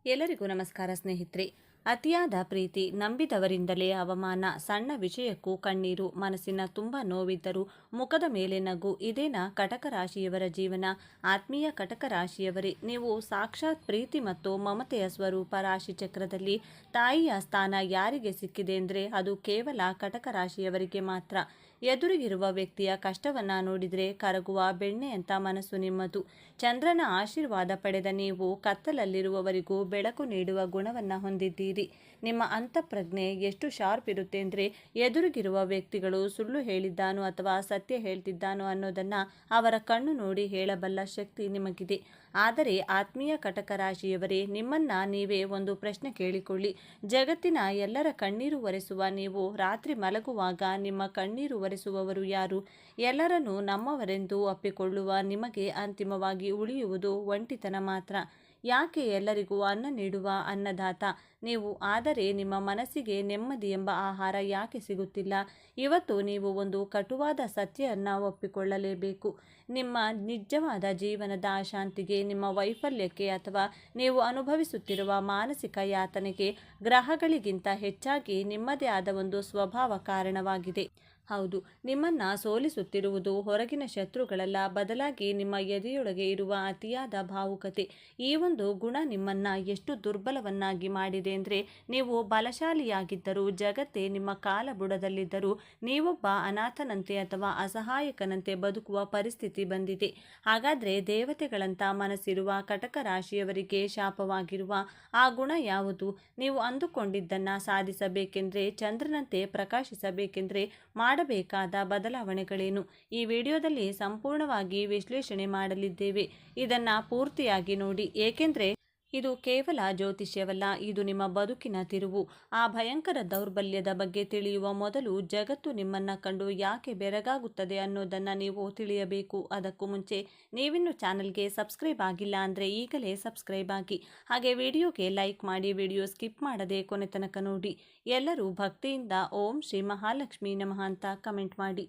ಎಲ್ಲರಿಗೂ ನಮಸ್ಕಾರ ಸ್ನೇಹಿತರೆ. ಅತಿಯಾದ ಪ್ರೀತಿ, ನಂಬಿದವರಿಂದಲೇ ಅವಮಾನ, ಸಣ್ಣ ವಿಷಯಕ್ಕೂ ಕಣ್ಣೀರು, ಮನಸ್ಸಿನ ತುಂಬ ನೋವಿದ್ದರೂ ಮುಖದ ಮೇಲೆ ನಗು, ಇದೇನಾ ಕಟಕ ರಾಶಿಯವರ ಜೀವನ? ಆತ್ಮೀಯ ಕಟಕ ರಾಶಿಯವರೇ, ನೀವು ಸಾಕ್ಷಾತ್ ಪ್ರೀತಿ ಮತ್ತು ಮಮತೆಯ ಸ್ವರೂಪ. ರಾಶಿ ಚಕ್ರದಲ್ಲಿ ತಾಯಿಯ ಸ್ಥಾನ ಯಾರಿಗೆ ಸಿಕ್ಕಿದೆ ಅಂದರೆ ಅದು ಕೇವಲ ಕಟಕ ರಾಶಿಯವರಿಗೆ ಮಾತ್ರ. ಎದುರಿಗಿರುವ ವ್ಯಕ್ತಿಯ ಕಷ್ಟವನ್ನ ನೋಡಿದರೆ ಕರಗುವ ಬೆಣ್ಣೆಯಂತ ಮನಸ್ಸು ನಿಮ್ಮದು. ಚಂದ್ರನ ಆಶೀರ್ವಾದ ಪಡೆದ ನೀವು ಕತ್ತಲಲ್ಲಿರುವವರಿಗೂ ಬೆಳಕು ನೀಡುವ ಗುಣವನ್ನು ಹೊಂದಿದ್ದೀರಿ. ನಿಮ್ಮ ಅಂತಃಪ್ರಜ್ಞೆ ಎಷ್ಟು ಶಾರ್ಪ್ ಇರುತ್ತೆ ಅಂದರೆ ಎದುರಿಗಿರುವ ವ್ಯಕ್ತಿಗಳು ಸುಳ್ಳು ಹೇಳಿದ್ದಾನೋ ಅಥವಾ ಸತ್ಯ ಹೇಳ್ತಿದ್ದಾನೋ ಅನ್ನೋದನ್ನು ಅವರ ಕಣ್ಣು ನೋಡಿ ಹೇಳಬಲ್ಲ ಶಕ್ತಿ ನಿಮಗಿದೆ. ಆದರೆ ಆತ್ಮೀಯ ಕಟಕ ರಾಶಿಯವರೇ, ನಿಮ್ಮನ್ನ ನೀವೇ ಒಂದು ಪ್ರಶ್ನೆ ಕೇಳಿಕೊಳ್ಳಿ. ಜಗತ್ತಿನ ಎಲ್ಲರ ಕಣ್ಣೀರು ಒರೆಸುವ ನೀವು ರಾತ್ರಿ ಮಲಗುವಾಗ ನಿಮ್ಮ ಕಣ್ಣೀರು ಒರೆಸುವವರು ಯಾರು? ಎಲ್ಲರನ್ನೂ ನಮ್ಮವರೆಂದು ಅಪ್ಪಿಕೊಳ್ಳುವ ನಿಮಗೆ ಅಂತಿಮವಾಗಿ ಉಳಿಯುವುದು ಒಂಟಿತನ ಮಾತ್ರ. ಯಾಕೆ ಎಲ್ಲರಿಗೂ ಅನ್ನ ನೀಡುವ ಅನ್ನದಾತ ನೀವು, ಆದರೆ ನಿಮ್ಮ ಮನಸ್ಸಿಗೆ ನೆಮ್ಮದಿ ಎಂಬ ಆಹಾರ ಯಾಕೆ ಸಿಗುತ್ತಿಲ್ಲ? ಇವತ್ತು ನೀವು ಒಂದು ಕಟುವಾದ ಸತ್ಯವನ್ನು ಒಪ್ಪಿಕೊಳ್ಳಲೇಬೇಕು. ನಿಮ್ಮ ನಿಜವಾದ ಜೀವನದ ಅಶಾಂತಿಗೆ, ನಿಮ್ಮ ವೈಫಲ್ಯಕ್ಕೆ ಅಥವಾ ನೀವು ಅನುಭವಿಸುತ್ತಿರುವ ಮಾನಸಿಕ ಯಾತನೆಗೆ ಗ್ರಹಗಳಿಗಿಂತ ಹೆಚ್ಚಾಗಿ ನಿಮ್ಮದೇ ಆದ ಒಂದು ಸ್ವಭಾವ ಕಾರಣವಾಗಿದೆ. ಹೌದು, ನಿಮ್ಮನ್ನು ಸೋಲಿಸುತ್ತಿರುವುದು ಹೊರಗಿನ ಶತ್ರುಗಳಲ್ಲ, ಬದಲಾಗಿ ನಿಮ್ಮ ಎದೆಯೊಳಗೆ ಇರುವ ಅತಿಯಾದ ಭಾವುಕತೆ. ಈ ಒಂದು ಗುಣ ನಿಮ್ಮನ್ನು ಎಷ್ಟು ದುರ್ಬಲವನ್ನಾಗಿ ಮಾಡಿದೆ ಅಂದರೆ, ನೀವು ಬಲಶಾಲಿಯಾಗಿದ್ದರೂ, ಜಗತ್ತೇ ನಿಮ್ಮ ಕಾಲ ಬುಡದಲ್ಲಿದ್ದರೂ ನೀವೊಬ್ಬ ಅನಾಥನಂತೆ ಅಥವಾ ಅಸಹಾಯಕನಂತೆ ಬದುಕುವ ಪರಿಸ್ಥಿತಿ ಬಂದಿದೆ. ಹಾಗಾದರೆ ದೇವತೆಗಳಂತ ಮನಸ್ಸಿರುವ ಕಟಕ ರಾಶಿಯವರಿಗೆ ಶಾಪವಾಗಿರುವ ಆ ಗುಣ ಯಾವುದು? ನೀವು ಅಂದುಕೊಂಡಿದ್ದನ್ನು ಸಾಧಿಸಬೇಕೆಂದರೆ, ಚಂದ್ರನಂತೆ ಪ್ರಕಾಶಿಸಬೇಕೆಂದರೆ ಮಾಡಬೇಕಾದ ಬದಲಾವಣೆಗಳೇನು? ಈ ವಿಡಿಯೋದಲ್ಲಿ ಸಂಪೂರ್ಣವಾಗಿ ವಿಶ್ಲೇಷಣೆ ಮಾಡಲಿದ್ದೇವೆ. ಇದನ್ನು ಪೂರ್ತಿಯಾಗಿ ನೋಡಿ, ಏಕೆಂದರೆ ಇದು ಕೇವಲ ಜ್ಯೋತಿಷ್ಯವಲ್ಲ, ಇದು ನಿಮ್ಮ ಬದುಕಿನ ತಿರುವು. ಆ ಭಯಂಕರ ದೌರ್ಬಲ್ಯದ ಬಗ್ಗೆ ತಿಳಿಯುವ ಮೊದಲು ಜಗತ್ತು ನಿಮ್ಮನ್ನು ಕಂಡು ಯಾಕೆ ಬೆರಗಾಗುತ್ತದೆ ಅನ್ನೋದನ್ನು ನೀವು ತಿಳಿಯಬೇಕು. ಅದಕ್ಕೂ ಮುಂಚೆ ನೀವಿನ್ನು ಚಾನಲ್ಗೆ ಸಬ್ಸ್ಕ್ರೈಬ್ ಆಗಿಲ್ಲ ಅಂದರೆ ಈಗಲೇ ಸಬ್ಸ್ಕ್ರೈಬ್ ಆಗಿ, ಹಾಗೆ ವಿಡಿಯೋಗೆ ಲೈಕ್ ಮಾಡಿ, ವಿಡಿಯೋ ಸ್ಕಿಪ್ ಮಾಡದೆ ಕೊನೆ ತನಕ ನೋಡಿ. ಎಲ್ಲರೂ ಭಕ್ತಿಯಿಂದ ಓಂ ಶ್ರೀ ಮಹಾಲಕ್ಷ್ಮಿ ನಮಃ ಅಂತ ಕಮೆಂಟ್ ಮಾಡಿ.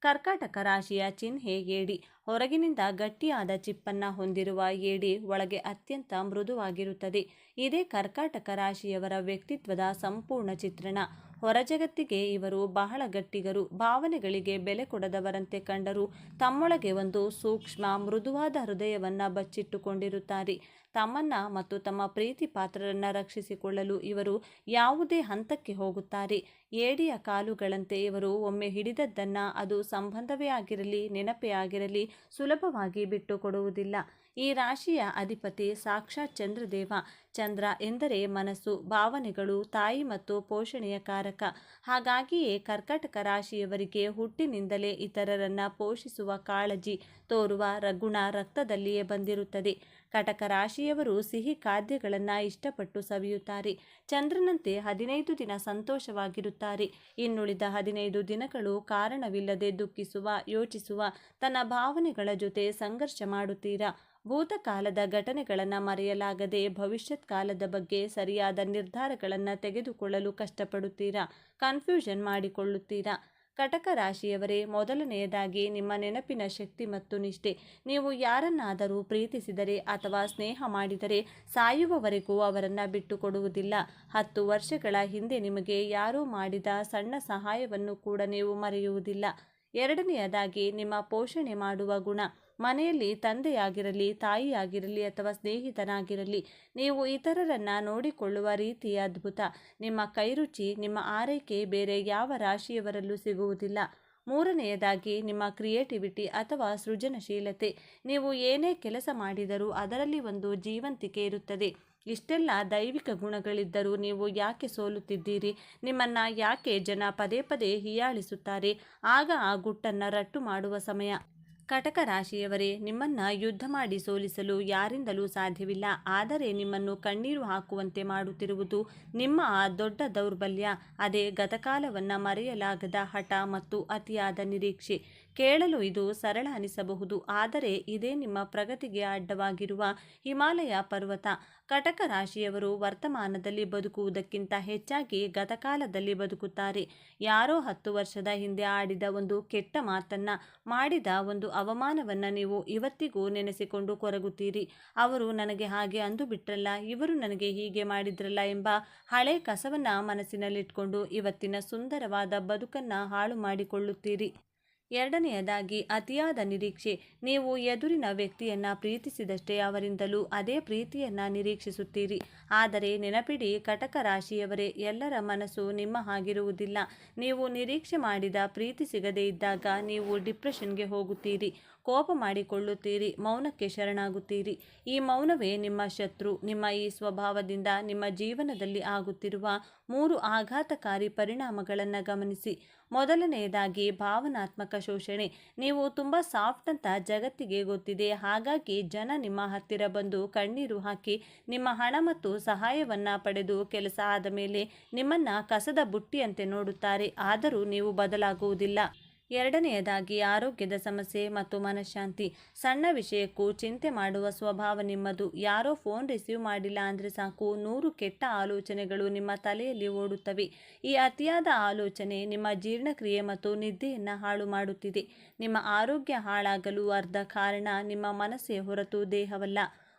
ಕರ್ಕಾಟಕ ರಾಶಿಯ ಚಿಹ್ನೆ ಏಡಿ. ಹೊರಗಿನಿಂದ ಗಟ್ಟಿಯಾದ ಚಿಪ್ಪನ್ನು ಹೊಂದಿರುವ ಏಡಿ ಒಳಗೆ ಅತ್ಯಂತ ಮೃದುವಾಗಿರುತ್ತದೆ. ಇದೇ ಕರ್ಕಾಟಕ ರಾಶಿಯವರ ವ್ಯಕ್ತಿತ್ವದ ಸಂಪೂರ್ಣ ಚಿತ್ರಣ. ಹೊರಜಗತ್ತಿಗೆ ಇವರು ಬಹಳ ಗಟ್ಟಿಗರು, ಭಾವನೆಗಳಿಗೆ ಬೆಲೆ ಕೊಡದವರಂತೆ ಕಂಡರೂ ತಮ್ಮೊಳಗೆ ಒಂದು ಸೂಕ್ಷ್ಮ ಮೃದುವಾದ ಹೃದಯವನ್ನು ಬಚ್ಚಿಟ್ಟುಕೊಂಡಿರುತ್ತಾರೆ. ತಮ್ಮನ್ನ ಮತ್ತು ತಮ್ಮ ಪ್ರೀತಿ ಪಾತ್ರರನ್ನು ರಕ್ಷಿಸಿಕೊಳ್ಳಲು ಇವರು ಯಾವುದೇ ಹಂತಕ್ಕೆ ಹೋಗುತ್ತಾರೆ. ಏಡಿಯ ಕಾಲುಗಳಂತೆ ಇವರು ಒಮ್ಮೆ ಹಿಡಿದದ್ದನ್ನು, ಅದು ಸಂಬಂಧವೇ ಆಗಿರಲಿ ನೆನಪೇ ಆಗಿರಲಿ, ಸುಲಭವಾಗಿ ಬಿಟ್ಟು ಕೊಡುವುದಿಲ್ಲ. ಈ ರಾಶಿಯ ಅಧಿಪತಿ ಸಾಕ್ಷಾತ್ ಚಂದ್ರದೇವ. ಚಂದ್ರ ಎಂದರೆ ಮನಸ್ಸು, ಭಾವನೆಗಳು, ತಾಯಿ ಮತ್ತು ಪೋಷಣೆಯ ಕಾರಕ. ಹಾಗಾಗಿಯೇ ಕರ್ಕಾಟಕ ರಾಶಿಯವರಿಗೆ ಹುಟ್ಟಿನಿಂದಲೇ ಇತರರನ್ನು ಪೋಷಿಸುವ ಕಾಳಜಿ ತೋರುವ ಗುಣ ರಕ್ತದಲ್ಲಿಯೇ ಬಂದಿರುತ್ತದೆ. ಕಟಕ ರಾಶಿಯವರು ಸಿಹಿ ಖಾದ್ಯಗಳನ್ನು ಇಷ್ಟಪಟ್ಟು ಸವಿಯುತ್ತಾರೆ. ಚಂದ್ರನಂತೆ 15 ದಿನ ಸಂತೋಷವಾಗಿರುತ್ತಾರೆ. ಇನ್ನುಳಿದ 15 ದಿನಗಳು ಕಾರಣವಿಲ್ಲದೆ ದುಃಖಿಸುವ, ಯೋಚಿಸುವ, ತನ್ನ ಭಾವನೆಗಳ ಜೊತೆ ಸಂಘರ್ಷ ಮಾಡುತ್ತೀರಾ. ಭೂತಕಾಲದ ಘಟನೆಗಳನ್ನು ಮರೆಯಲಾಗದೆ ಭವಿಷ್ಯತ್ ಕಾಲದ ಬಗ್ಗೆ ಸರಿಯಾದ ನಿರ್ಧಾರಗಳನ್ನು ತೆಗೆದುಕೊಳ್ಳಲು ಕಷ್ಟಪಡುತ್ತೀರಾ, ಕನ್ಫ್ಯೂಷನ್ ಮಾಡಿಕೊಳ್ಳುತ್ತೀರಾ. ಕಟಕ ರಾಶಿಯವರೇ, ಮೊದಲನೆಯದಾಗಿ ನಿಮ್ಮ ನೆನಪಿನ ಶಕ್ತಿ ಮತ್ತು ನಿಷ್ಠೆ. ನೀವು ಯಾರನ್ನಾದರೂ ಪ್ರೀತಿಸಿದರೆ ಅಥವಾ ಸ್ನೇಹ ಮಾಡಿದರೆ ಸಾಯುವವರೆಗೂ ಅವರನ್ನು ಬಿಟ್ಟು ಕೊಡುವುದಿಲ್ಲ. 10 ವರ್ಷಗಳ ಹಿಂದೆ ನಿಮಗೆ ಯಾರೋ ಮಾಡಿದ ಸಣ್ಣ ಸಹಾಯವನ್ನು ಕೂಡ ನೀವು ಮರೆಯುವುದಿಲ್ಲ. ಎರಡನೆಯದಾಗಿ ನಿಮ್ಮ ಪೋಷಣೆ ಮಾಡುವ ಗುಣ. ಮನೆಯಲ್ಲಿ ತಂದೆಯಾಗಿರಲಿ, ತಾಯಿಯಾಗಿರಲಿ ಅಥವಾ ಸ್ನೇಹಿತನಾಗಿರಲಿ, ನೀವು ಇತರರನ್ನು ನೋಡಿಕೊಳ್ಳುವ ರೀತಿ ಅದ್ಭುತ. ನಿಮ್ಮ ಕೈರುಚಿ, ನಿಮ್ಮ ಆರೈಕೆ ಬೇರೆ ಯಾವ ರಾಶಿಯವರಲ್ಲೂ ಸಿಗುವುದಿಲ್ಲ. ಮೂರನೆಯದಾಗಿ ನಿಮ್ಮ ಕ್ರಿಯೇಟಿವಿಟಿ ಅಥವಾ ಸೃಜನಶೀಲತೆ. ನೀವು ಏನೇ ಕೆಲಸ ಮಾಡಿದರೂ ಅದರಲ್ಲಿ ಒಂದು ಜೀವಂತಿಕೆ ಇರುತ್ತದೆ. ಇಷ್ಟೆಲ್ಲ ದೈವಿಕ ಗುಣಗಳಿದ್ದರೂ ನೀವು ಯಾಕೆ ಸೋಲುತ್ತಿದ್ದೀರಿ? ನಿಮ್ಮನ್ನು ಯಾಕೆ ಜನ ಪದೇ ಪದೇ ಹೀಯಾಳಿಸುತ್ತಾರೆ? ಆಗ ಆ ಗುಟ್ಟನ್ನು ರಟ್ಟು ಮಾಡುವ ಸಮಯ. ಕಟಕ ರಾಶಿಯವರೇ, ನಿಮ್ಮನ್ನು ಯುದ್ಧ ಮಾಡಿ ಸೋಲಿಸಲು ಯಾರಿಂದಲೂ ಸಾಧ್ಯವಿಲ್ಲ. ಆದರೆ ನಿಮ್ಮನ್ನು ಕಣ್ಣೀರು ಹಾಕುವಂತೆ ಮಾಡುತ್ತಿರುವುದು ನಿಮ್ಮ ಆ ದೊಡ್ಡ ದೌರ್ಬಲ್ಯ. ಅದೇ ಗತಕಾಲವನ್ನು ಮರೆಯಲಾಗದ ಹಠ ಮತ್ತು ಅತಿಯಾದ ನಿರೀಕ್ಷೆ. ಕೇಳಲು ಇದು ಸರಳ ಅನಿಸಬಹುದು, ಆದರೆ ಇದೇ ನಿಮ್ಮ ಪ್ರಗತಿಗೆ ಅಡ್ಡವಾಗಿರುವ ಹಿಮಾಲಯ ಪರ್ವತ. ಕಟಕ ರಾಶಿಯವರು ವರ್ತಮಾನದಲ್ಲಿ ಬದುಕುವುದಕ್ಕಿಂತ ಹೆಚ್ಚಾಗಿ ಗತಕಾಲದಲ್ಲಿ ಬದುಕುತ್ತಾರೆ. ಯಾರೋ 10 ವರ್ಷದ ಹಿಂದೆ ಆಡಿದ ಒಂದು ಕೆಟ್ಟ ಮಾತನ್ನ, ಮಾಡಿದ ಒಂದು ಅವಮಾನವನ್ನ ನೀವು ಇವತ್ತಿಗೂ ನೆನೆಸಿಕೊಂಡು ಕೊರಗುತ್ತೀರಿ. ಅವರು ನನಗೆ ಹಾಗೆ ಅಂದು ಬಿಟ್ರಲ್ಲ, ಇವರು ನನಗೆ ಹೀಗೆ ಮಾಡಿದ್ರಲ್ಲ ಎಂಬ ಹಳೆ ಕಸವನ್ನ ಮನಸ್ಸಿನಲ್ಲಿಟ್ಕೊಂಡು ಇವತ್ತಿನ ಸುಂದರವಾದ ಬದುಕನ್ನ ಹಾಳು ಮಾಡಿಕೊಳ್ಳುತ್ತೀರಿ. ಎರಡನೆಯದಾಗಿ ಅತಿಯಾದ ನಿರೀಕ್ಷೆ. ನೀವು ಎದುರಿನ ವ್ಯಕ್ತಿಯನ್ನ ಪ್ರೀತಿಸಿದಷ್ಟೇ ಅವರಿಂದಲೂ ಅದೇ ಪ್ರೀತಿಯನ್ನ ನಿರೀಕ್ಷಿಸುತ್ತೀರಿ. ಆದರೆ ನೆನಪಿಡಿ ಕಟಕ ರಾಶಿಯವರೇ, ಎಲ್ಲರ ಮನಸ್ಸು ನಿಮ್ಮ ಹಾಗಿರುವುದಿಲ್ಲ. ನೀವು ನಿರೀಕ್ಷೆ ಮಾಡಿದ ಪ್ರೀತಿ ಸಿಗದೇ ಇದ್ದಾಗ ನೀವು ಡಿಪ್ರೆಷನ್ಗೆ ಹೋಗುತ್ತೀರಿ, ಕೋಪ ಮಾಡಿಕೊಳ್ಳುತ್ತೀರಿ, ಮೌನಕ್ಕೆ ಶರಣಾಗುತ್ತೀರಿ. ಈ ಮೌನವೇ ನಿಮ್ಮ ಶತ್ರು. ನಿಮ್ಮ ಈ ಸ್ವಭಾವದಿಂದ ನಿಮ್ಮ ಜೀವನದಲ್ಲಿ ಆಗುತ್ತಿರುವ 3 ಆಘಾತಕಾರಿ ಪರಿಣಾಮಗಳನ್ನು ಗಮನಿಸಿ. ಮೊದಲನೆಯದಾಗಿ ಭಾವನಾತ್ಮಕ ಶೋಷಣೆ. ನೀವು ತುಂಬ ಸಾಫ್ಟ್ ಅಂತ ಜಗತ್ತಿಗೆ ಗೊತ್ತಿದೆ, ಹಾಗಾಗಿ ಜನ ನಿಮ್ಮ ಹತ್ತಿರ ಬಂದು ಕಣ್ಣೀರು ಹಾಕಿ ನಿಮ್ಮ ಹಣ ಮತ್ತು ಸಹಾಯವನ್ನ ಪಡೆದು ಕೆಲಸ ಆದ ಮೇಲೆ ನಿಮ್ಮನ್ನ ಕಸದ ಬುಟ್ಟಿಯಂತೆ ನೋಡುತ್ತಾರೆ. ಆದರೂ ನೀವು ಬದಲಾಗುವುದಿಲ್ಲ. ಎರಡನೆಯದಾಗಿ ಆರೋಗ್ಯದ ಸಮಸ್ಯೆ ಮತ್ತು ಮನಃಶಾಂತಿ. ಸಣ್ಣ ವಿಷಯಕ್ಕೂ ಚಿಂತೆ ಮಾಡುವ ಸ್ವಭಾವ ನಿಮ್ಮದು. ಯಾರೋ ಫೋನ್ ರಿಸೀವ್ ಮಾಡಿಲ್ಲ ಅಂದರೆ ಸಾಕು, 100 ಕೆಟ್ಟ ಆಲೋಚನೆಗಳು ನಿಮ್ಮ ತಲೆಯಲ್ಲಿ ಓಡುತ್ತವೆ. ಈ ಅತಿಯಾದ ಆಲೋಚನೆ ನಿಮ್ಮ ಜೀರ್ಣಕ್ರಿಯೆ ಮತ್ತು ನಿದ್ದೆಯನ್ನು ಹಾಳು ಮಾಡುತ್ತಿದೆ. ನಿಮ್ಮ ಆರೋಗ್ಯ ಹಾಳಾಗಲು ಅರ್ಧ ಕಾರಣ ನಿಮ್ಮ ಮನಸ್ಸೇ ಹೊರತು ದೇಹವಲ್ಲ.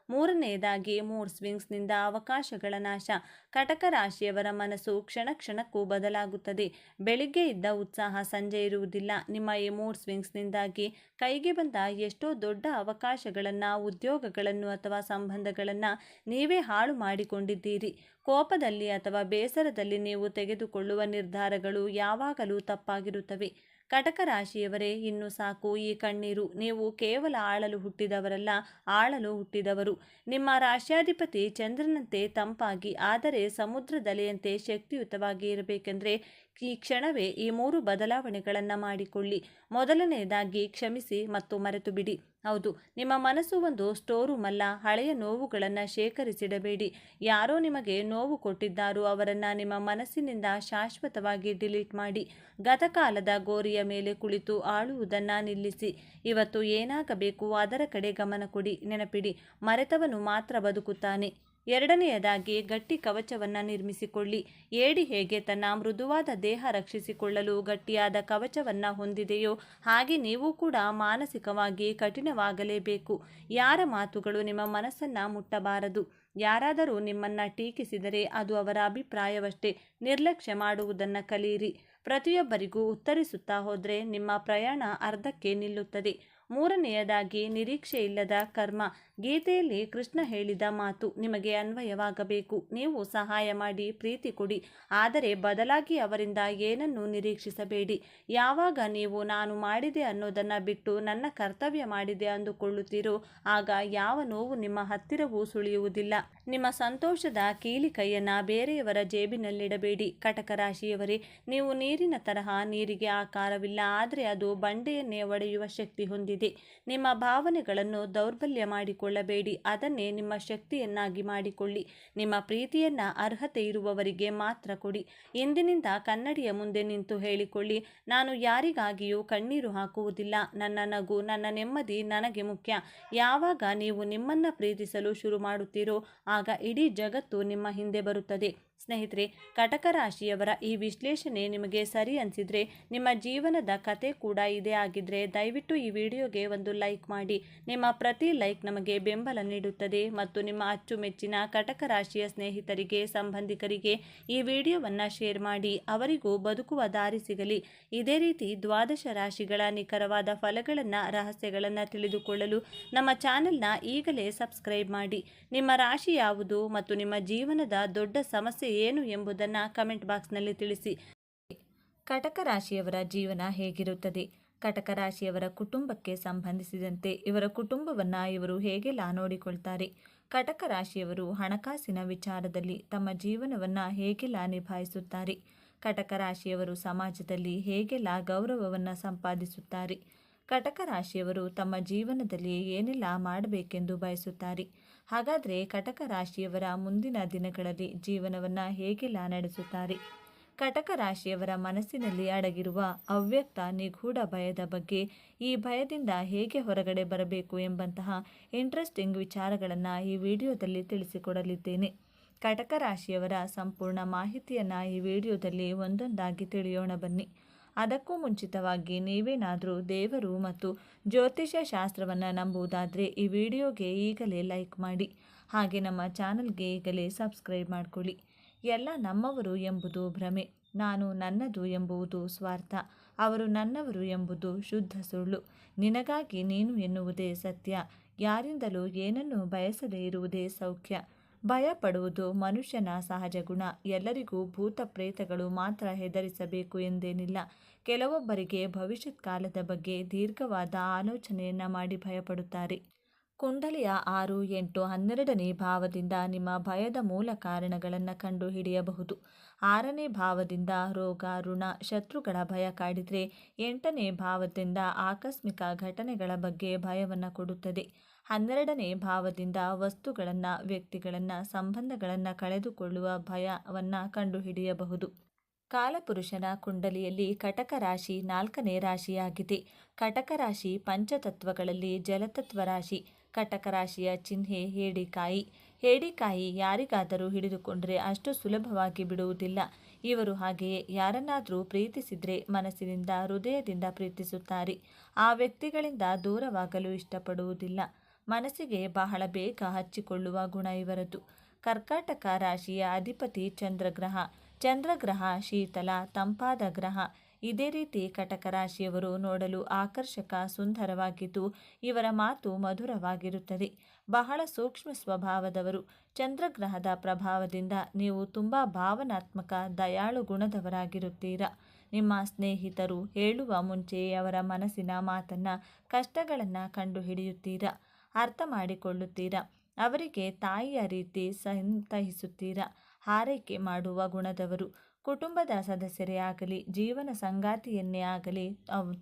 ಮೂರನೆಯದಾಗಿ ಮೂಡ್ ಸ್ವಿಂಗ್ಸ್ನಿಂದ ಅವಕಾಶಗಳ ನಾಶ. ಕಟಕ ರಾಶಿಯವರ ಮನಸ್ಸು ಕ್ಷಣ ಕ್ಷಣಕ್ಕೂ ಬದಲಾಗುತ್ತದೆ. ಬೆಳಿಗ್ಗೆ ಇದ್ದ ಉತ್ಸಾಹ ಸಂಜೆ ಇರುವುದಿಲ್ಲ. ನಿಮ್ಮ ಈ ಮೂಡ್ ಸ್ವಿಂಗ್ಸ್ನಿಂದಾಗಿ ಕೈಗೆ ಬಂದ ಎಷ್ಟೋ ದೊಡ್ಡ ಅವಕಾಶಗಳನ್ನು, ಉದ್ಯೋಗಗಳನ್ನು ಅಥವಾ ಸಂಬಂಧಗಳನ್ನು ನೀವೇ ಹಾಳು ಮಾಡಿಕೊಂಡಿದ್ದೀರಿ. ಕೋಪದಲ್ಲಿ ಅಥವಾ ಬೇಸರದಲ್ಲಿ ನೀವು ತೆಗೆದುಕೊಳ್ಳುವ ನಿರ್ಧಾರಗಳು ಯಾವಾಗಲೂ ತಪ್ಪಾಗಿರುತ್ತವೆ. ಕಟಕ ರಾಶಿಯವರೇ, ಇನ್ನು ಸಾಕು ಈ ಕಣ್ಣೀರು. ನೀವು ಕೇವಲ ಆಳಲು ಹುಟ್ಟಿದವರಲ್ಲ, ಆಳಲು ಹುಟ್ಟಿದವರು. ನಿಮ್ಮ ರಾಶ್ಯಾಧಿಪತಿ ಚಂದ್ರನಂತೆ ತಂಪಾಗಿ ಆದರೆ ಸಮುದ್ರದಲೆಯಂತೆ ಶಕ್ತಿಯುತವಾಗಿ ಇರಬೇಕೆಂದರೆ ಈ ಕ್ಷಣವೇ ಈ 3 ಬದಲಾವಣೆಗಳನ್ನು ಮಾಡಿಕೊಳ್ಳಿ. ಮೊದಲನೆಯದಾಗಿ ಕ್ಷಮಿಸಿ ಮತ್ತು ಮರೆತು ಬಿಡಿ. ಹೌದು, ನಿಮ್ಮ ಮನಸ್ಸು ಒಂದು ಸ್ಟೋರ್ ರೂಮ್ ಅಲ್ಲ. ಹಳೆಯ ನೋವುಗಳನ್ನು ಶೇಖರಿಸಿಡಬೇಡಿ. ಯಾರೋ ನಿಮಗೆ ನೋವು ಕೊಟ್ಟಿದ್ದಾರೋ ಅವರನ್ನು ನಿಮ್ಮ ಮನಸ್ಸಿನಿಂದ ಶಾಶ್ವತವಾಗಿ ಡಿಲೀಟ್ ಮಾಡಿ. ಗತಕಾಲದ ಗೋರಿಯ ಮೇಲೆ ಕುಳಿತು ಆಳುವುದನ್ನು ನಿಲ್ಲಿಸಿ. ಇವತ್ತು ಏನಾಗಬೇಕು ಅದರ ಕಡೆ ಗಮನ ಕೊಡಿ. ನೆನಪಿಡಿ, ಮರೆತವನು ಮಾತ್ರ ಬದುಕುತ್ತಾನೆ. ಎರಡನೆಯದಾಗಿ ಗಟ್ಟಿ ಕವಚವನ್ನು ನಿರ್ಮಿಸಿಕೊಳ್ಳಿ. ಏಡಿ ಹೇಗೆ ತನ್ನ ಮೃದುವಾದ ದೇಹ ರಕ್ಷಿಸಿಕೊಳ್ಳಲು ಗಟ್ಟಿಯಾದ ಕವಚವನ್ನು ಹೊಂದಿದೆಯೋ ಹಾಗೆ ನೀವು ಕೂಡ ಮಾನಸಿಕವಾಗಿ ಕಠಿಣವಾಗಲೇಬೇಕು. ಯಾರ ಮಾತುಗಳು ನಿಮ್ಮ ಮನಸ್ಸನ್ನು ಮುಟ್ಟಬಾರದು. ಯಾರಾದರೂ ನಿಮ್ಮನ್ನ ಟೀಕಿಸಿದರೆ ಅದು ಅವರ ಅಭಿಪ್ರಾಯವಷ್ಟೇ. ನಿರ್ಲಕ್ಷ್ಯ ಮಾಡುವುದನ್ನು ಕಲಿಯಿರಿ. ಪ್ರತಿಯೊಬ್ಬರಿಗೂ ಉತ್ತರಿಸುತ್ತಾ ಹೋದರೆ ನಿಮ್ಮ ಪ್ರಯಾಣ ಅರ್ಧಕ್ಕೆ ನಿಲ್ಲುತ್ತದೆ. ಮೂರನೆಯದಾಗಿ ನಿರೀಕ್ಷೆ ಇಲ್ಲದ ಕರ್ಮ. ಗೀತೆಯಲ್ಲಿ ಕೃಷ್ಣ ಹೇಳಿದ ಮಾತು ನಿಮಗೆ ಅನ್ವಯವಾಗಬೇಕು. ನೀವು ಸಹಾಯ ಮಾಡಿ, ಪ್ರೀತಿ ಕೊಡಿ, ಆದರೆ ಬದಲಾಗಿ ಅವರಿಂದ ಏನನ್ನೂ ನಿರೀಕ್ಷಿಸಬೇಡಿ. ಯಾವಾಗ ನೀವು ನಾನು ಮಾಡಿದೆ ಅನ್ನೋದನ್ನು ಬಿಟ್ಟು ನನ್ನ ಕರ್ತವ್ಯ ಮಾಡಿದೆ ಅಂದುಕೊಳ್ಳುತ್ತೀರೋ ಆಗ ಯಾವ ನೋವು ನಿಮ್ಮ ಹತ್ತಿರವೂ ಸುಳಿಯುವುದಿಲ್ಲ. ನಿಮ್ಮ ಸಂತೋಷದ ಕೀಲಿ ಕೈಯನ್ನು ಬೇರೆಯವರ ಜೇಬಿನಲ್ಲಿಡಬೇಡಿ. ಕಟಕ ರಾಶಿಯವರೇ, ನೀವು ನೀರಿನ ತರಹ. ನೀರಿಗೆ ಆಕಾರವಿಲ್ಲ, ಆದರೆ ಅದು ಬಂಡೆಯನ್ನೇ ಒಡೆಯುವ ಶಕ್ತಿ ಹೊಂದಿದೆ. ನಿಮ್ಮ ಭಾವನೆಗಳನ್ನು ದೌರ್ಬಲ್ಯ ಮಾಡಿಕೊಳ್ಳಬೇಡಿ, ಅದನ್ನೇ ನಿಮ್ಮ ಶಕ್ತಿಯನ್ನಾಗಿ ಮಾಡಿಕೊಳ್ಳಿ. ನಿಮ್ಮ ಪ್ರೀತಿಯನ್ನ ಅರ್ಹತೆ ಇರುವವರಿಗೆ ಮಾತ್ರ ಕೊಡಿ. ಇಂದಿನಿಂದ ಕನ್ನಡಿಯ ಮುಂದೆ ನಿಂತು ಹೇಳಿಕೊಳ್ಳಿ, ನಾನು ಯಾರಿಗಾಗಿಯೂ ಕಣ್ಣೀರು ಹಾಕುವುದಿಲ್ಲ. ನನ್ನ ನಗು, ನನ್ನ ನೆಮ್ಮದಿ ನನಗೆ ಮುಖ್ಯ. ಯಾವಾಗ ನೀವು ನಿಮ್ಮನ್ನ ಪ್ರೀತಿಸಲು ಶುರು ಮಾಡುತ್ತೀರೋ ಆಗ ಇಡೀ ಜಗತ್ತು ನಿಮ್ಮ ಹಿಂದೆ ಬರುತ್ತದೆ. ಸ್ನೇಹಿತರೆ, ಕಟಕ ರಾಶಿಯವರ ಈ ವಿಶ್ಲೇಷಣೆ ನಿಮಗೆ ಸರಿ ಅನಿಸಿದರೆ, ನಿಮ್ಮ ಜೀವನದ ಕತೆ ಕೂಡ ಇದೇ ಆಗಿದ್ರೆ ದಯವಿಟ್ಟು ಈ ವಿಡಿಯೋಗೆ ಒಂದು ಲೈಕ್ ಮಾಡಿ. ನಿಮ್ಮ ಪ್ರತಿ ಲೈಕ್ ನಮಗೆ ಬೆಂಬಲ ನೀಡುತ್ತದೆ ಮತ್ತು ನಿಮ್ಮ ಅಚ್ಚುಮೆಚ್ಚಿನ ಕಟಕ ರಾಶಿಯ ಸ್ನೇಹಿತರಿಗೆ, ಸಂಬಂಧಿಕರಿಗೆ ಈ ವಿಡಿಯೋವನ್ನು ಶೇರ್ ಮಾಡಿ. ಅವರಿಗೂ ಬದುಕುವ ದಾರಿ ಸಿಗಲಿ. ಇದೇ ರೀತಿ ದ್ವಾದಶ ರಾಶಿಗಳ ನಿಖರವಾದ ಫಲಗಳನ್ನು, ರಹಸ್ಯಗಳನ್ನು ತಿಳಿದುಕೊಳ್ಳಲು ನಮ್ಮ ಚಾನೆಲ್ನ ಈಗಲೇ ಸಬ್ಸ್ಕ್ರೈಬ್ ಮಾಡಿ. ನಿಮ್ಮ ರಾಶಿ ಯಾವುದು ಮತ್ತು ನಿಮ್ಮ ಜೀವನದ ದೊಡ್ಡ ಸಮಸ್ಯೆ ಏನು ಎಂಬುದನ್ನು ಕಮೆಂಟ್ ಬಾಕ್ಸ್ನಲ್ಲಿ ತಿಳಿಸಿ. ಕಟಕ ರಾಶಿಯವರ ಜೀವನ ಹೇಗಿರುತ್ತದೆ? ಕಟಕ ರಾಶಿಯವರ ಕುಟುಂಬಕ್ಕೆ ಸಂಬಂಧಿಸಿದಂತೆ ಇವರ ಕುಟುಂಬವನ್ನು ಇವರು ಹೇಗೆಲ್ಲ ನೋಡಿಕೊಳ್ತಾರೆ? ಕಟಕ ರಾಶಿಯವರು ಹಣಕಾಸಿನ ವಿಚಾರದಲ್ಲಿ ತಮ್ಮ ಜೀವನವನ್ನು ಹೇಗೆಲ್ಲ ನಿಭಾಯಿಸುತ್ತಾರೆ? ಕಟಕ ರಾಶಿಯವರು ಸಮಾಜದಲ್ಲಿ ಹೇಗೆಲ್ಲ ಗೌರವವನ್ನು ಸಂಪಾದಿಸುತ್ತಾರೆ? ಕಟಕ ರಾಶಿಯವರು ತಮ್ಮ ಜೀವನದಲ್ಲಿ ಏನೆಲ್ಲ ಮಾಡಬೇಕೆಂದು ಬಯಸುತ್ತಾರೆ? ಹಾಗಾದರೆ ಕಟಕ ರಾಶಿಯವರ ಮುಂದಿನ ದಿನಗಳಲ್ಲಿ ಜೀವನವನ್ನು ಹೇಗೆಲ್ಲ ನಡೆಸುತ್ತಾರೆ? ಕಟಕ ರಾಶಿಯವರ ಮನಸ್ಸಿನಲ್ಲಿ ಅಡಗಿರುವ ಅವ್ಯಕ್ತ ನಿಗೂಢ ಭಯದ ಬಗ್ಗೆ, ಈ ಭಯದಿಂದ ಹೇಗೆ ಹೊರಗಡೆ ಬರಬೇಕು ಎಂಬಂತಹ ಇಂಟ್ರೆಸ್ಟಿಂಗ್ ವಿಚಾರಗಳನ್ನು ಈ ವಿಡಿಯೋದಲ್ಲಿ ತಿಳಿಸಿಕೊಡಲಿದ್ದೇನೆ. ಕಟಕ ರಾಶಿಯವರ ಸಂಪೂರ್ಣ ಮಾಹಿತಿಯನ್ನು ಈ ವಿಡಿಯೋದಲ್ಲಿ ಒಂದೊಂದಾಗಿ ತಿಳಿಯೋಣ ಬನ್ನಿ. ಅದಕ್ಕೂ ಮುಂಚಿತವಾಗಿ ನೀವೇನಾದರೂ ದೇವರು ಮತ್ತು ಜ್ಯೋತಿಷ್ಯ ಶಾಸ್ತ್ರವನ್ನು ನಂಬುವುದಾದರೆ ಈ ವಿಡಿಯೋಗೆ ಈಗಲೇ ಲೈಕ್ ಮಾಡಿ, ಹಾಗೆ ನಮ್ಮ ಚಾನಲ್ಗೆ ಈಗಲೇ ಸಬ್ಸ್ಕ್ರೈಬ್ ಮಾಡಿಕೊಳ್ಳಿ. ಎಲ್ಲ ನಮ್ಮವರು ಎಂಬುದು ಭ್ರಮೆ, ನಾನು ನನ್ನದು ಎಂಬುದು ಸ್ವಾರ್ಥ, ಅವರು ನನ್ನವರು ಎಂಬುದು ಶುದ್ಧ ಸುಳ್ಳು, ನಿನಗಾಗಿ ನೀನು ಎನ್ನುವುದೇ ಸತ್ಯ, ಯಾರಿಂದಲೂ ಏನನ್ನೂ ಬಯಸದೇ ಇರುವುದೇ ಸೌಖ್ಯ. ಭಯ ಪಡುವುದು ಮನುಷ್ಯನ ಸಹಜ ಗುಣ. ಎಲ್ಲರಿಗೂ ಭೂತ ಪ್ರೇತಗಳು ಮಾತ್ರ ಹೆದರಿಸಬೇಕು ಎಂದೇನಿಲ್ಲ. ಕೆಲವೊಬ್ಬರಿಗೆ ಭವಿಷ್ಯತ್ ಕಾಲದ ಬಗ್ಗೆ ದೀರ್ಘವಾದ ಆಲೋಚನೆಯನ್ನು ಮಾಡಿ ಭಯಪಡುತ್ತಾರೆ. ಕುಂಡಲಿಯ 6, 8, 12ನೇ ಭಾವದಿಂದ ನಿಮ್ಮ ಭಯದ ಮೂಲ ಕಾರಣಗಳನ್ನು ಕಂಡು ಹಿಡಿಯಬಹುದು. 6ನೇ ಭಾವದಿಂದ ರೋಗ, ಋಣ, ಶತ್ರುಗಳ ಭಯ ಕಾಡಿದರೆ 8ನೇ ಭಾವದಿಂದ ಆಕಸ್ಮಿಕ ಘಟನೆಗಳ ಬಗ್ಗೆ ಭಯವನ್ನು ಕೊಡುತ್ತದೆ. 12ನೇ ಭಾವದಿಂದ ವಸ್ತುಗಳನ್ನು, ವ್ಯಕ್ತಿಗಳನ್ನು, ಸಂಬಂಧಗಳನ್ನು ಕಳೆದುಕೊಳ್ಳುವ ಭಯವನ್ನು ಕಂಡುಹಿಡಿಯಬಹುದು. ಕಾಲಪುರುಷನ ಕುಂಡಲಿಯಲ್ಲಿ ಕಟಕ ರಾಶಿ 4ನೇ ರಾಶಿಯಾಗಿದೆ. ಕಟಕ ರಾಶಿ ಪಂಚತತ್ವಗಳಲ್ಲಿ ಜಲತತ್ವ ರಾಶಿ. ಕಟಕ ರಾಶಿಯ ಚಿಹ್ನೆ ಹೇಡಿಕಾಯಿ. ಹೇಡಿಕಾಯಿ ಯಾರಿಗಾದರೂ ಹಿಡಿದುಕೊಂಡರೆ ಅಷ್ಟು ಸುಲಭವಾಗಿ ಬಿಡುವುದಿಲ್ಲ. ಇವರು ಹಾಗೆಯೇ ಯಾರನ್ನಾದರೂ ಪ್ರೀತಿಸಿದರೆ ಮನಸ್ಸಿನಿಂದ, ಹೃದಯದಿಂದ ಪ್ರೀತಿಸುತ್ತಾರೆ. ಆ ವ್ಯಕ್ತಿಗಳಿಂದ ದೂರವಾಗಲು ಇಷ್ಟಪಡುವುದಿಲ್ಲ. ಮನಸ್ಸಿಗೆ ಬಹಳ ಬೇಗ ಹಚ್ಚಿಕೊಳ್ಳುವ ಗುಣ ಇವರದು. ಕರ್ಕಾಟಕ ರಾಶಿಯ ಅಧಿಪತಿ ಚಂದ್ರಗ್ರಹ. ಚಂದ್ರಗ್ರಹ ಶೀತಲ, ತಂಪಾದ ಗ್ರಹ. ಇದೇ ರೀತಿ ಕಟಕ ರಾಶಿಯವರು ನೋಡಲು ಆಕರ್ಷಕ, ಸುಂದರವಾಗಿದ್ದು ಇವರ ಮಾತು ಮಧುರವಾಗಿರುತ್ತದೆ. ಬಹಳ ಸೂಕ್ಷ್ಮ ಸ್ವಭಾವದವರು. ಚಂದ್ರಗ್ರಹದ ಪ್ರಭಾವದಿಂದ ನೀವು ತುಂಬ ಭಾವನಾತ್ಮಕ, ದಯಾಳು ಗುಣದವರಾಗಿರುತ್ತೀರಾ. ನಿಮ್ಮ ಸ್ನೇಹಿತರು ಹೇಳುವ ಮುಂಚೆಯೇ ಅವರ ಮನಸ್ಸಿನ ಮಾತನ್ನು, ಕಷ್ಟಗಳನ್ನು ಕಂಡುಹಿಡಿಯುತ್ತೀರಾ, ಅರ್ಥ ಮಾಡಿಕೊಳ್ಳುತ್ತೀರಾ. ಅವರಿಗೆ ತಾಯಿಯ ರೀತಿ ಸಂತಹಿಸುತ್ತೀರಾ. ಹಾರೈಕೆ ಮಾಡುವ ಗುಣದವರು. ಕುಟುಂಬದ ಸದಸ್ಯರೇ ಆಗಲಿ, ಜೀವನ ಸಂಗಾತಿಯನ್ನೇ ಆಗಲಿ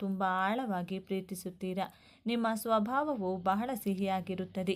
ತುಂಬ ಆಳವಾಗಿ ಪ್ರೀತಿಸುತ್ತೀರಾ. ನಿಮ್ಮ ಸ್ವಭಾವವು ಬಹಳ ಸಿಹಿಯಾಗಿರುತ್ತದೆ.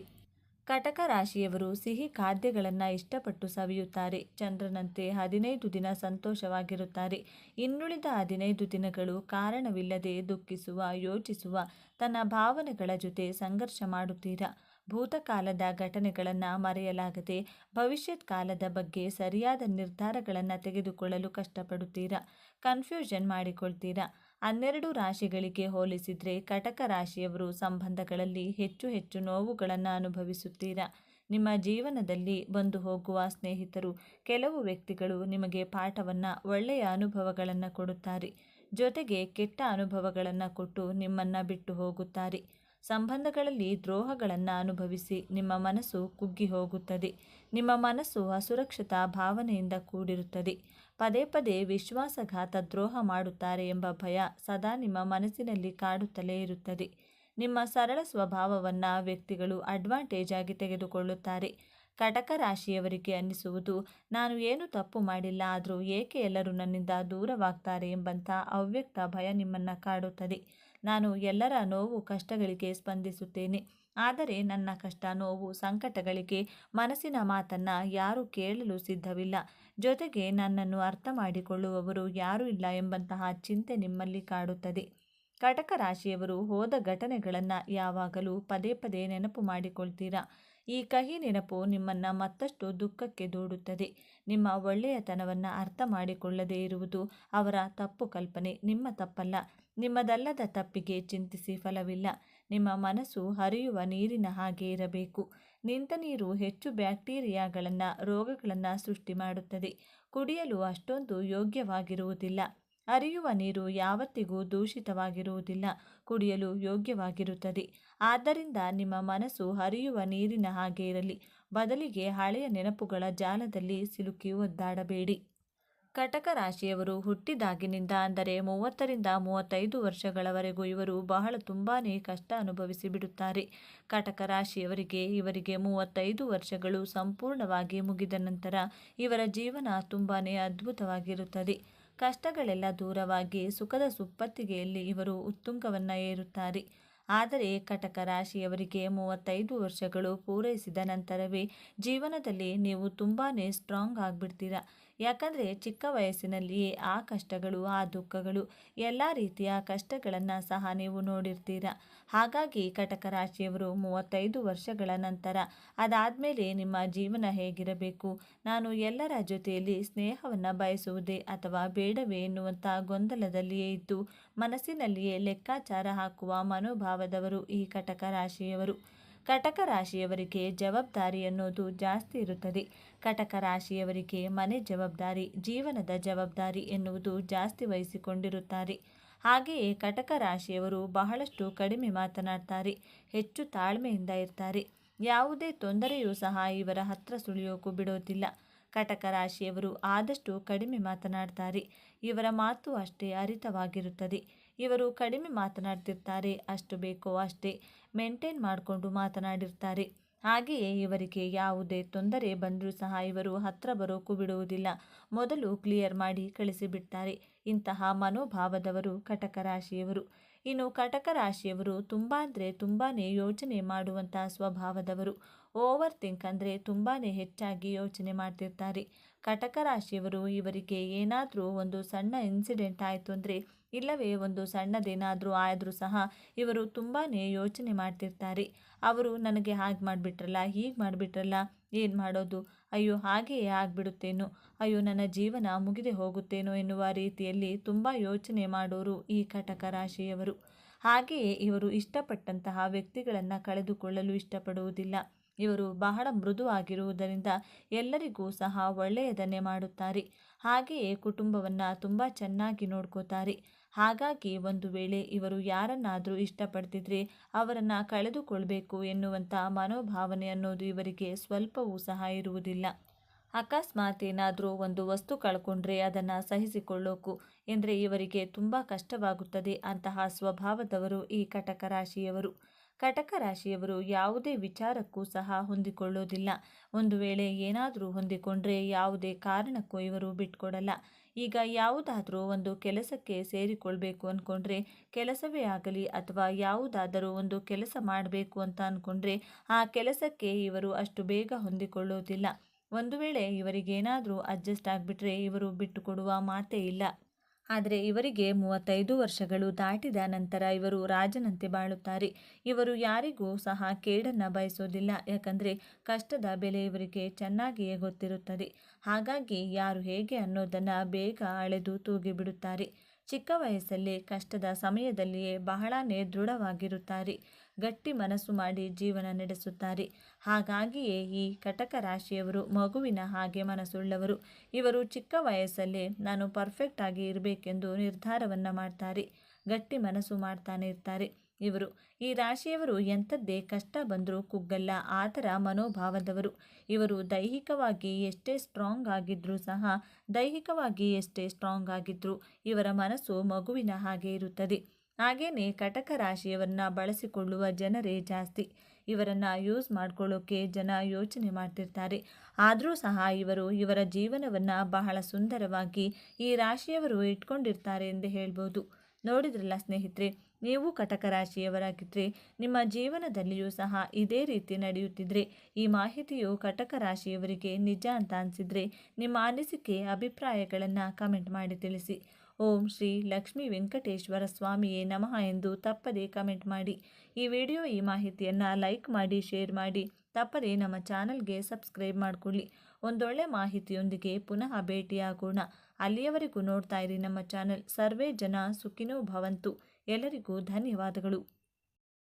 ಕಟಕ ರಾಶಿಯವರು ಸಿಹಿ ಖಾದ್ಯಗಳನ್ನು ಇಷ್ಟಪಟ್ಟು ಸವಿಯುತ್ತಾರೆ. ಚಂದ್ರನಂತೆ 15 ದಿನ ಸಂತೋಷವಾಗಿರುತ್ತಾರೆ. ಇನ್ನುಳಿದ 15 ದಿನಗಳು ಕಾರಣವಿಲ್ಲದೆ ದುಃಖಿಸುವ, ಯೋಚಿಸುವ, ತನ್ನ ಭಾವನೆಗಳ ಜೊತೆ ಸಂಘರ್ಷ ಮಾಡುತ್ತೀರಾ. ಭೂತಕಾಲದ ಘಟನೆಗಳನ್ನು ಮರೆಯಲಾಗದೆ ಭವಿಷ್ಯತ್ ಕಾಲದ ಬಗ್ಗೆ ಸರಿಯಾದ ನಿರ್ಧಾರಗಳನ್ನು ತೆಗೆದುಕೊಳ್ಳಲು ಕಷ್ಟಪಡುತ್ತೀರಾ. ಕನ್ಫ್ಯೂಷನ್ ಮಾಡಿಕೊಳ್ತೀರಾ. 12 ರಾಶಿಗಳಿಗೆ ಹೋಲಿಸಿದರೆ ಕಟಕ ರಾಶಿಯವರು ಸಂಬಂಧಗಳಲ್ಲಿ ಹೆಚ್ಚು ಹೆಚ್ಚು ನೋವುಗಳನ್ನು ಅನುಭವಿಸುತ್ತೀರಾ. ನಿಮ್ಮ ಜೀವನದಲ್ಲಿ ಬಂದು ಹೋಗುವ ಸ್ನೇಹಿತರು, ಕೆಲವು ವ್ಯಕ್ತಿಗಳು ನಿಮಗೆ ಪಾಠವನ್ನು, ಒಳ್ಳೆಯ ಅನುಭವಗಳನ್ನು ಕೊಡುತ್ತಾರೆ. ಜೊತೆಗೆ ಕೆಟ್ಟ ಅನುಭವಗಳನ್ನು ಕೊಟ್ಟು ನಿಮ್ಮನ್ನು ಬಿಟ್ಟು ಹೋಗುತ್ತಾರೆ. ಸಂಬಂಧಗಳಲ್ಲಿ ದ್ರೋಹಗಳನ್ನು ಅನುಭವಿಸಿ ನಿಮ್ಮ ಮನಸ್ಸು ಕುಗ್ಗಿ ಹೋಗುತ್ತದೆ. ನಿಮ್ಮ ಮನಸ್ಸು ಅಸುರಕ್ಷಿತ ಭಾವನೆಯಿಂದ ಕೂಡಿರುತ್ತದೆ. ಪದೇ ಪದೇ ವಿಶ್ವಾಸಘಾತ, ದ್ರೋಹ ಮಾಡುತ್ತಾರೆ ಎಂಬ ಭಯ ಸದಾ ನಿಮ್ಮ ಮನಸ್ಸಿನಲ್ಲಿ ಕಾಡುತ್ತಲೇ ಇರುತ್ತದೆ. ನಿಮ್ಮ ಸರಳ ಸ್ವಭಾವವನ್ನು ವ್ಯಕ್ತಿಗಳು ಅಡ್ವಾಂಟೇಜ್ ಆಗಿ ತೆಗೆದುಕೊಳ್ಳುತ್ತಾರೆ. ಕಟಕ ರಾಶಿಯವರಿಗೆ ಅನ್ನಿಸುವುದು, ನಾನು ಏನು ತಪ್ಪು ಮಾಡಿಲ್ಲ, ಆದರೂ ಏಕೆ ಎಲ್ಲರೂ ನನ್ನಿಂದ ದೂರವಾಗ್ತಾರೆ ಎಂಬಂಥ ಅವ್ಯಕ್ತ ಭಯ ನಿಮ್ಮನ್ನು ಕಾಡುತ್ತದೆ. ನಾನು ಎಲ್ಲರ ನೋವು, ಕಷ್ಟಗಳಿಗೆ ಸ್ಪಂದಿಸುತ್ತೇನೆ, ಆದರೆ ನನ್ನ ಕಷ್ಟ, ನೋವು, ಸಂಕಟಗಳಿಗೆ, ಮನಸ್ಸಿನ ಮಾತನ್ನು ಯಾರೂ ಕೇಳಲು ಸಿದ್ಧವಿಲ್ಲ. ಜೊತೆಗೆ ನನ್ನನ್ನು ಅರ್ಥ ಮಾಡಿಕೊಳ್ಳುವವರು ಯಾರೂ ಇಲ್ಲ ಎಂಬಂತಹ ಚಿಂತೆ ನಿಮ್ಮಲ್ಲಿ ಕಾಡುತ್ತದೆ. ಕಟಕ ರಾಶಿಯವರು ಹೋದ ಘಟನೆಗಳನ್ನು ಯಾವಾಗಲೂ ಪದೇ ಪದೇ ನೆನಪು ಮಾಡಿಕೊಳ್ತೀರಾ. ಈ ಕಹಿ ನೆನಪು ನಿಮ್ಮನ್ನು ಮತ್ತಷ್ಟು ದುಃಖಕ್ಕೆ ದೂಡುತ್ತದೆ. ನಿಮ್ಮ ಒಳ್ಳೆಯತನವನ್ನು ಅರ್ಥ ಮಾಡಿಕೊಳ್ಳದೇ ಇರುವುದು ಅವರ ತಪ್ಪು ಕಲ್ಪನೆ, ನಿಮ್ಮ ತಪ್ಪಲ್ಲ. ನಿಮ್ಮದಲ್ಲದ ತಪ್ಪಿಗೆ ಚಿಂತಿಸಿ ಫಲವಿಲ್ಲ. ನಿಮ್ಮ ಮನಸ್ಸು ಹರಿಯುವ ನೀರಿನ ಹಾಗೆ ಇರಬೇಕು. ನಿಂತ ನೀರು ಹೆಚ್ಚು ಬ್ಯಾಕ್ಟೀರಿಯಾಗಳನ್ನು, ರೋಗಗಳನ್ನು ಸೃಷ್ಟಿ ಮಾಡುತ್ತದೆ. ಕುಡಿಯಲು ಅಷ್ಟೊಂದು ಯೋಗ್ಯವಾಗಿರುವುದಿಲ್ಲ. ಹರಿಯುವ ನೀರು ಯಾವತ್ತಿಗೂ ದೂಷಿತವಾಗಿರುವುದಿಲ್ಲ, ಕುಡಿಯಲು ಯೋಗ್ಯವಾಗಿರುತ್ತದೆ. ಆದ್ದರಿಂದ ನಿಮ್ಮ ಮನಸ್ಸು ಹರಿಯುವ ನೀರಿನ ಹಾಗೆ ಇರಲಿ. ಬದಲಿಗೆ ಹಳೆಯ ನೆನಪುಗಳ ಜಾಲದಲ್ಲಿ ಸಿಲುಕಿ ಒದ್ದಾಡಬೇಡಿ. ಕಟಕ ರಾಶಿಯವರು ಹುಟ್ಟಿದಾಗಿನಿಂದ, ಅಂದರೆ 30ರಿಂದ 35 ವರ್ಷಗಳವರೆಗೂ ಇವರು ತುಂಬಾ ಕಷ್ಟ ಅನುಭವಿಸಿ ಬಿಡುತ್ತಾರೆ. ಕಟಕ ರಾಶಿಯವರಿಗೆ ಇವರಿಗೆ 35 ವರ್ಷಗಳು ಸಂಪೂರ್ಣವಾಗಿ ಮುಗಿದ ನಂತರ ಇವರ ಜೀವನ ತುಂಬಾ ಅದ್ಭುತವಾಗಿರುತ್ತದೆ. ಕಷ್ಟಗಳೆಲ್ಲ ದೂರವಾಗಿ ಸುಖದ ಸುಪ್ಪತ್ತಿಗೆಯಲ್ಲಿ ಇವರು ಉತ್ತುಂಗವನ್ನು ಏರುತ್ತಾರೆ. ಆದರೆ ಕಟಕ ರಾಶಿಯವರಿಗೆ 35 ವರ್ಷಗಳು ಪೂರೈಸಿದ ನಂತರವೇ ಜೀವನದಲ್ಲಿ ನೀವು ತುಂಬಾ ಸ್ಟ್ರಾಂಗ್ ಆಗಿಬಿಡ್ತೀರಾ. ಯಾಕಂದರೆ ಚಿಕ್ಕ ವಯಸ್ಸಿನಲ್ಲಿಯೇ ಆ ಕಷ್ಟಗಳು, ಆ ದುಃಖಗಳು, ಎಲ್ಲ ರೀತಿಯ ಕಷ್ಟಗಳನ್ನು ಸಹ ನೀವು ನೋಡಿರ್ತೀರ. ಹಾಗಾಗಿ ಕಟಕ ರಾಶಿಯವರು 35 ವರ್ಷಗಳ ನಂತರ ಅದಾದಮೇಲೆ ನಿಮ್ಮ ಜೀವನ ಹೇಗಿರಬೇಕು, ನಾನು ಎಲ್ಲರ ಜೊತೆಯಲ್ಲಿ ಸ್ನೇಹವನ್ನು ಬಯಸುವುದೇ ಅಥವಾ ಬೇಡವೇ ಎನ್ನುವಂಥ ಗೊಂದಲದಲ್ಲಿಯೇ ಇದ್ದು ಮನಸ್ಸಿನಲ್ಲಿಯೇ ಲೆಕ್ಕಾಚಾರ ಹಾಕುವ ಮನೋಭಾವದವರು ಈ ಕಟಕ ರಾಶಿಯವರು. ಕಟಕ ರಾಶಿಯವರಿಗೆ ಜವಾಬ್ದಾರಿ ಅನ್ನೋದು ಜಾಸ್ತಿ ಇರುತ್ತದೆ. ಕಟಕ ರಾಶಿಯವರಿಗೆ ಮನೆ ಜವಾಬ್ದಾರಿ, ಜೀವನದ ಜವಾಬ್ದಾರಿ ಎನ್ನುವುದು ಜಾಸ್ತಿ ವಹಿಸಿಕೊಂಡಿರುತ್ತಾರೆ. ಹಾಗೆಯೇ ಕಟಕ ರಾಶಿಯವರು ಬಹಳಷ್ಟು ಕಡಿಮೆ ಮಾತನಾಡ್ತಾರೆ, ಹೆಚ್ಚು ತಾಳ್ಮೆಯಿಂದ ಇರ್ತಾರೆ. ಯಾವುದೇ ತೊಂದರೆಯೂ ಸಹ ಇವರ ಹತ್ರ ಸುಳಿಯೋಕು ಬಿಡೋದಿಲ್ಲ. ಕಟಕ ರಾಶಿಯವರು ಆದಷ್ಟು ಕಡಿಮೆ ಮಾತನಾಡ್ತಾರೆ. ಇವರ ಮಾತು ಅಷ್ಟೇ ಹರಿತವಾಗಿರುತ್ತದೆ. ಇವರು ಕಡಿಮೆ ಮಾತನಾಡ್ತಿರ್ತಾರೆ, ಅಷ್ಟು ಬೇಕೋ ಅಷ್ಟೇ ಮೇಂಟೈನ್ ಮಾಡಿಕೊಂಡು ಮಾತನಾಡಿರ್ತಾರೆ. ಹಾಗೆಯೇ ಇವರಿಗೆ ಯಾವುದೇ ತೊಂದರೆ ಬಂದರೂ ಸಹ ಇವರು ಹತ್ರ ಬರೋಕು ಬಿಡುವುದಿಲ್ಲ, ಮೊದಲು ಕ್ಲಿಯರ್ ಮಾಡಿ ಕಳಿಸಿಬಿಡ್ತಾರೆ. ಇಂತಹ ಮನೋಭಾವದವರು ಕಟಕ ರಾಶಿಯವರು. ಇನ್ನು ಕಟಕ ರಾಶಿಯವರು ತುಂಬ ಅಂದರೆ ತುಂಬಾ ಯೋಚನೆ ಮಾಡುವಂಥ ಸ್ವಭಾವದವರು. ಓವರ್ ಥಿಂಕ್ ಅಂದರೆ ತುಂಬಾ ಹೆಚ್ಚಾಗಿ ಯೋಚನೆ ಮಾಡ್ತಿರ್ತಾರೆ. ಕಟಕ ರಾಶಿಯವರು ಇವರಿಗೆ ಏನಾದರೂ ಒಂದು ಸಣ್ಣ ಇನ್ಸಿಡೆಂಟ್ ಆಯಿತು ಅಂದರೆ, ಇಲ್ಲವೇ ಒಂದು ಸಣ್ಣದೇನಾದರೂ ಆದರೂ ಸಹ ಇವರು ತುಂಬಾ ಯೋಚನೆ ಮಾಡ್ತಿರ್ತಾರೆ. ಅವರು ನನಗೆ ಹಾಗೆ ಮಾಡಿಬಿಟ್ರಲ್ಲ, ಹೀಗೆ ಮಾಡಿಬಿಟ್ರಲ್ಲ, ಏನು ಮಾಡೋದು, ಅಯ್ಯೋ ಹಾಗೆಯೇ ಆಗಿಬಿಡುತ್ತೇನೋ, ಅಯ್ಯೋ ನನ್ನ ಜೀವನ ಮುಗಿದೇ ಹೋಗುತ್ತೇನೋ ಎನ್ನುವ ರೀತಿಯಲ್ಲಿ ತುಂಬ ಯೋಚನೆ ಮಾಡೋರು ಈ ಕಟಕ ರಾಶಿಯವರು. ಹಾಗೆಯೇ ಇವರು ಇಷ್ಟಪಟ್ಟಂತಹ ವ್ಯಕ್ತಿಗಳನ್ನು ಕಳೆದುಕೊಳ್ಳಲು ಇಷ್ಟಪಡುವುದಿಲ್ಲ. ಇವರು ಬಹಳ ಮೃದುವಾಗಿರುವುದರಿಂದ ಎಲ್ಲರಿಗೂ ಸಹ ಒಳ್ಳೆಯದನ್ನೇ ಮಾಡುತ್ತಾರೆ. ಹಾಗೆಯೇ ಕುಟುಂಬವನ್ನು ತುಂಬ ಚೆನ್ನಾಗಿ ನೋಡ್ಕೋತಾರೆ. ಹಾಗಾಗಿ ಒಂದು ವೇಳೆ ಇವರು ಯಾರನ್ನಾದರೂ ಇಷ್ಟಪಡ್ತಿದ್ರೆ ಅವರನ್ನು ಕಳೆದುಕೊಳ್ಬೇಕು ಎನ್ನುವಂಥ ಮನೋಭಾವನೆ ಅನ್ನೋದು ಇವರಿಗೆ ಸ್ವಲ್ಪವೂ ಸಹ ಇರುವುದಿಲ್ಲ. ಅಕಸ್ಮಾತ್ ಏನಾದರೂ ಒಂದು ವಸ್ತು ಕಳ್ಕೊಂಡ್ರೆ ಅದನ್ನು ಸಹಿಸಿಕೊಳ್ಳೋಕು ಎಂದರೆ ಇವರಿಗೆ ತುಂಬ ಕಷ್ಟವಾಗುತ್ತದೆ. ಅಂತಹ ಸ್ವಭಾವದವರು ಈ ಕಟಕ ರಾಶಿಯವರು. ಕಟಕ ರಾಶಿಯವರು ಯಾವುದೇ ವಿಚಾರಕ್ಕೂ ಸಹ ಹೊಂದಿಕೊಳ್ಳೋದಿಲ್ಲ. ಒಂದು ವೇಳೆ ಏನಾದರೂ ಹೊಂದಿಕೊಂಡ್ರೆ ಯಾವುದೇ ಕಾರಣಕ್ಕೂ ಇವರು ಬಿಟ್ಕೊಡಲ್ಲ. ಈಗ ಯಾವುದಾದ್ರೂ ಒಂದು ಕೆಲಸಕ್ಕೆ ಸೇರಿಕೊಳ್ಬೇಕು ಅಂದ್ಕೊಂಡ್ರೆ, ಕೆಲಸವೇ ಆಗಲಿ ಅಥವಾ ಯಾವುದಾದರೂ ಒಂದು ಕೆಲಸ ಮಾಡಬೇಕು ಅಂತ ಅಂದ್ಕೊಂಡ್ರೆ ಆ ಕೆಲಸಕ್ಕೆ ಇವರು ಅಷ್ಟು ಬೇಗ ಹೊಂದಿಕೊಳ್ಳೋದಿಲ್ಲ. ಒಂದು ವೇಳೆ ಇವರಿಗೇನಾದರೂ ಅಡ್ಜಸ್ಟ್ ಆಗಿಬಿಟ್ರೆ ಇವರು ಬಿಟ್ಟುಕೊಡುವ ಮಾತೇ ಇಲ್ಲ. ಆದರೆ ಇವರಿಗೆ 35 ವರ್ಷಗಳು ದಾಟಿದ ನಂತರ ಇವರು ರಾಜನಂತೆ ಬಾಳುತ್ತಾರೆ. ಇವರು ಯಾರಿಗೂ ಸಹ ಕೇಡನ್ನು ಬಯಸೋದಿಲ್ಲ. ಯಾಕಂದರೆ ಕಷ್ಟದ ಬೆಲೆ ಇವರಿಗೆ ಚೆನ್ನಾಗಿಯೇ ಗೊತ್ತಿರುತ್ತದೆ. ಹಾಗಾಗಿ ಯಾರು ಹೇಗೆ ಅನ್ನೋದನ್ನು ಬೇಗ ಅಳೆದು ತೂಗಿಬಿಡುತ್ತಾರೆ. ಚಿಕ್ಕ ವಯಸ್ಸಲ್ಲೇ ಕಷ್ಟದ ಸಮಯದಲ್ಲಿಯೇ ಬಹಳನೇ ದೃಢವಾಗಿರುತ್ತಾರೆ. ಗಟ್ಟಿ ಮನಸ್ಸು ಮಾಡಿ ಜೀವನ ನಡೆಸುತ್ತಾರೆ. ಹಾಗಾಗಿಯೇ ಈ ಕಟಕ ರಾಶಿಯವರು ಮಗುವಿನ ಹಾಗೆ ಮನಸ್ಸುಳ್ಳವರು. ಇವರು ಚಿಕ್ಕ ವಯಸ್ಸಲ್ಲೇ ನಾನು ಪರ್ಫೆಕ್ಟ್ ಆಗಿ ಇರಬೇಕೆಂದು ನಿರ್ಧಾರವನ್ನು ಮಾಡ್ತಾರೆ. ಗಟ್ಟಿ ಮನಸ್ಸು ಮಾಡ್ತಾನೆ ಇರ್ತಾರೆ ಇವರು. ಈ ರಾಶಿಯವರು ಎಂಥದ್ದೇ ಕಷ್ಟ ಬಂದರೂ ಕುಗ್ಗಲ್ಲ, ಆ ಥರ ಮನೋಭಾವದವರು. ಇವರು ದೈಹಿಕವಾಗಿ ಎಷ್ಟೇ ಸ್ಟ್ರಾಂಗ್ ಆಗಿದ್ರೂ ಸಹ ಇವರ ಮನಸ್ಸು ಮಗುವಿನ ಹಾಗೆ ಇರುತ್ತದೆ. ಹಾಗೆಯೇ ಕಟಕ ರಾಶಿಯವರನ್ನ ಬಳಸಿಕೊಳ್ಳುವ ಜನರೇ ಜಾಸ್ತಿ. ಇವರನ್ನು ಯೂಸ್ ಮಾಡ್ಕೊಳ್ಳೋಕೆ ಜನ ಯೋಚನೆ ಮಾಡ್ತಿರ್ತಾರೆ. ಆದರೂ ಸಹ ಇವರು ಇವರ ಜೀವನವನ್ನು ಬಹಳ ಸುಂದರವಾಗಿ ಈ ರಾಶಿಯವರು ಇಟ್ಕೊಂಡಿರ್ತಾರೆ ಎಂದೇ ಹೇಳ್ಬೋದು. ನೋಡಿದ್ರಲ್ಲ ಸ್ನೇಹಿತರೆ, ನೀವು ಕಟಕ ರಾಶಿಯವರಾಗಿದ್ದರೆ ನಿಮ್ಮ ಜೀವನದಲ್ಲಿಯೂ ಸಹ ಇದೇ ರೀತಿ ನಡೆಯುತ್ತಿದ್ದರೆ, ಈ ಮಾಹಿತಿಯು ಕಟಕ ರಾಶಿಯವರಿಗೆ ನಿಜ ಅಂತ ಅನಿಸಿದರೆ ನಿಮ್ಮ ಅನಿಸಿಕೆ ಅಭಿಪ್ರಾಯಗಳನ್ನು ಕಮೆಂಟ್ ಮಾಡಿ ತಿಳಿಸಿ. ಓಂ ಶ್ರೀ ಲಕ್ಷ್ಮೀ ವೆಂಕಟೇಶ್ವರ ಸ್ವಾಮಿಯೇ ನಮಃ ಎಂದು ತಪ್ಪದೇ ಕಮೆಂಟ್ ಮಾಡಿ. ಈ ಮಾಹಿತಿಯನ್ನು ಲೈಕ್ ಮಾಡಿ, ಶೇರ್ ಮಾಡಿ, ತಪ್ಪದೇ ನಮ್ಮ ಚಾನಲ್ಗೆ ಸಬ್ಸ್ಕ್ರೈಬ್ ಮಾಡಿಕೊಳ್ಳಿ. ಒಂದೊಳ್ಳೆ ಮಾಹಿತಿಯೊಂದಿಗೆ ಪುನಃ ಭೇಟಿಯಾಗೋಣ. ಅಲ್ಲಿಯವರೆಗೂ ನೋಡ್ತಾ ಇರಿ ನಮ್ಮ ಚಾನಲ್. ಸರ್ವೇ ಜನ ಸುಖಿನೋ ಭವಂತು. ಎಲ್ಲರಿಗೂ ಧನ್ಯವಾದಗಳು.